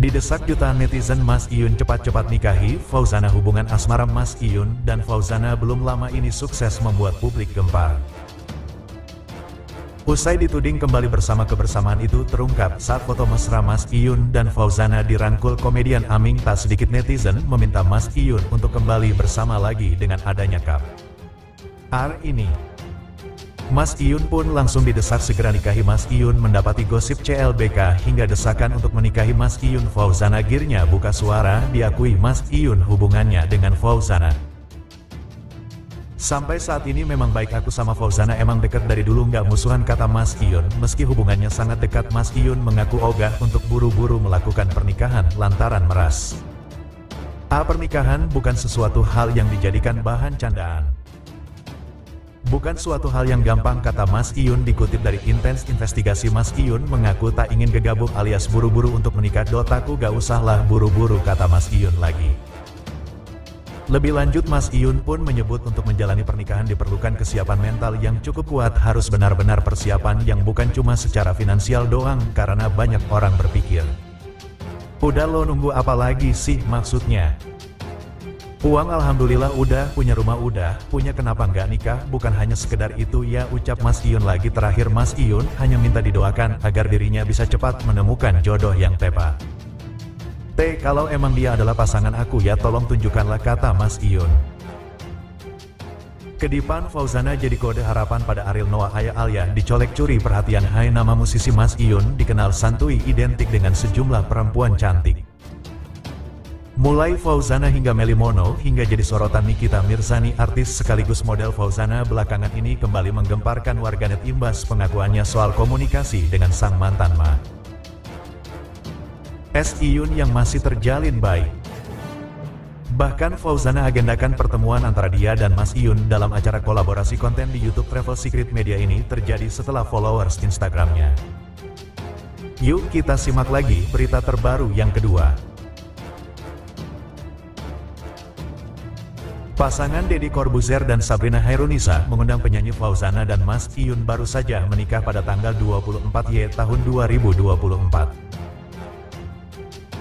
Didesak jutaan netizen, Mas Iyun cepat-cepat nikahi Fauzana. Hubungan asmara Mas Iyun dan Fauzana belum lama ini sukses membuat publik gempar. Usai dituding kembali bersama, kebersamaan itu terungkap saat foto mesra Mas Iyun dan Fauzana dirangkul komedian Aming. Tak sedikit netizen meminta Mas Iyun untuk kembali bersama lagi dengan adanya kabar ini. Mas Iyun pun langsung didesak segera nikahi. Mas Iyun mendapati gosip CLBK hingga desakan untuk menikahi Mas Iyun. Fauzana akhirnya buka suara, diakui Mas Iyun hubungannya dengan Fauzana sampai saat ini memang baik, aku sama Fauzana emang deket dari dulu, nggak musuhan, kata Mas Iyun. Meski hubungannya sangat dekat, Mas Iyun mengaku ogah untuk buru-buru melakukan pernikahan lantaran merasa pernikahan bukan sesuatu hal yang dijadikan bahan candaan. Bukan suatu hal yang gampang, kata Mas Iyun. Dikutip dari Intens Investigasi, Mas Iyun mengaku tak ingin gegabah alias buru-buru untuk menikah. Dotaku gak usahlah buru-buru, kata Mas Iyun lagi. Lebih lanjut, Mas Iyun pun menyebut untuk menjalani pernikahan diperlukan kesiapan mental yang cukup kuat. Harus benar-benar persiapan yang bukan cuma secara finansial doang, karena banyak orang berpikir, udah lo nunggu apa lagi sih, maksudnya uang alhamdulillah udah, punya rumah udah punya, kenapa nggak nikah? Bukan hanya sekedar itu ya, ucap Mas Iyun lagi. Terakhir, Mas Iyun hanya minta didoakan agar dirinya bisa cepat menemukan jodoh yang tepat. Kalau emang dia adalah pasangan aku ya tolong tunjukkanlah, kata Mas Iyun. Kedipan Fauzana jadi kode harapan pada Ariel Noah Alia dicolek curi perhatian. Hai, nama musisi Mas Iyun dikenal santuy, identik dengan sejumlah perempuan cantik. Mulai Fauzana hingga Melly Mono, hingga jadi sorotan Nikita Mirzani. Artis sekaligus model Fauzana belakangan ini kembali menggemparkan warganet imbas pengakuannya soal komunikasi dengan sang mantan Mas Iyun yang masih terjalin baik. Bahkan Fauzana agendakan pertemuan antara dia dan Mas Iyun dalam acara kolaborasi konten di YouTube Travel Secret Media. Ini terjadi setelah followers Instagramnya. Yuk kita simak lagi berita terbaru yang kedua. Pasangan Deddy Corbuzier dan Sabrina Hairunisa mengundang penyanyi Fauzana dan Mas Iyun baru saja menikah pada tanggal 24 Y tahun 2024.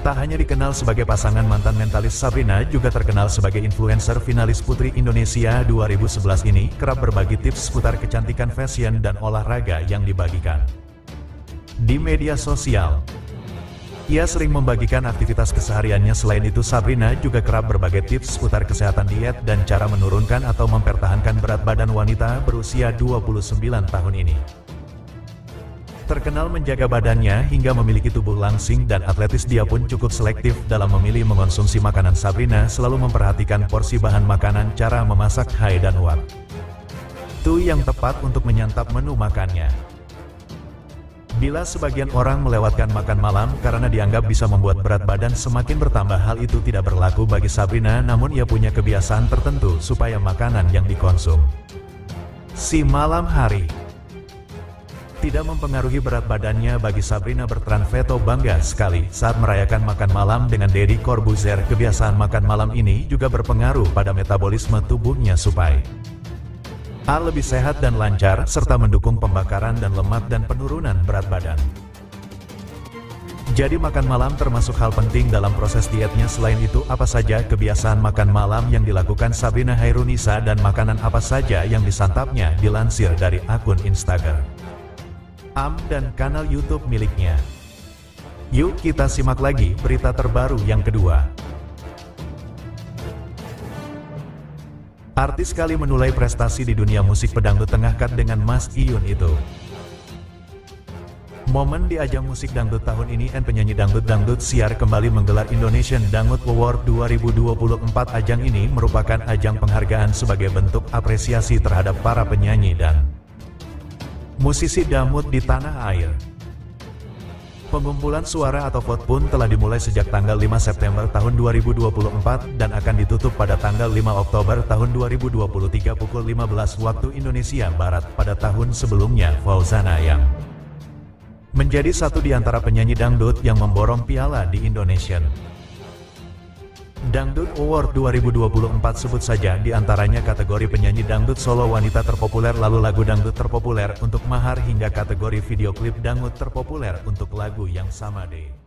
Tak hanya dikenal sebagai pasangan, mantan mentalis Sabrina juga terkenal sebagai influencer. Finalis Putri Indonesia 2011 ini kerap berbagi tips seputar kecantikan, fashion, dan olahraga yang dibagikan di media sosial. Ia sering membagikan aktivitas kesehariannya. Selain itu, Sabrina juga kerap berbagi tips seputar kesehatan, diet, dan cara menurunkan atau mempertahankan berat badan wanita berusia 29 tahun ini. Terkenal menjaga badannya hingga memiliki tubuh langsing dan atletis, dia pun cukup selektif dalam memilih mengonsumsi makanan. Sabrina selalu memperhatikan porsi bahan makanan, cara memasak, dan waktu yang tepat untuk menyantap menu makannya. Bila sebagian orang melewatkan makan malam karena dianggap bisa membuat berat badan semakin bertambah, hal itu tidak berlaku bagi Sabrina. Namun ia punya kebiasaan tertentu supaya makanan yang dikonsumsi malam hari tidak mempengaruhi berat badannya. Bagi Sabrina Bertrand Veto bangga sekali saat merayakan makan malam dengan Deddy Corbuzier. Kebiasaan makan malam ini juga berpengaruh pada metabolisme tubuhnya supaya lebih sehat dan lancar, serta mendukung pembakaran dan lemak dan penurunan berat badan. Jadi makan malam termasuk hal penting dalam proses dietnya. Selain itu, apa saja kebiasaan makan malam yang dilakukan Sabrina Hairunisa dan makanan apa saja yang disantapnya? Dilansir dari akun Instagram dan kanal YouTube miliknya. Yuk kita simak lagi berita terbaru yang kedua. Artis kali menulai prestasi di dunia musik pedangdut tengah kat dengan Mas Iyun itu. Momen di ajang musik dangdut tahun ini, penyanyi dangdut Siar kembali menggelar Indonesian Dangdut Award 2024. Ajang ini merupakan ajang penghargaan sebagai bentuk apresiasi terhadap para penyanyi dan musisi dangdut di tanah air. Pengumpulan suara atau vote pun telah dimulai sejak tanggal 5 September tahun 2024 dan akan ditutup pada tanggal 5 Oktober tahun 2023 pukul 15 waktu Indonesia Barat. Pada tahun sebelumnya, Fauzana yang menjadi satu di antara penyanyi dangdut yang memborong piala di Indonesian Dangdut Award 2024. Sebut saja di antaranya kategori penyanyi dangdut solo wanita terpopuler, lalu lagu dangdut terpopuler untuk mahar, hingga kategori video klip dangdut terpopuler untuk lagu yang sama deh.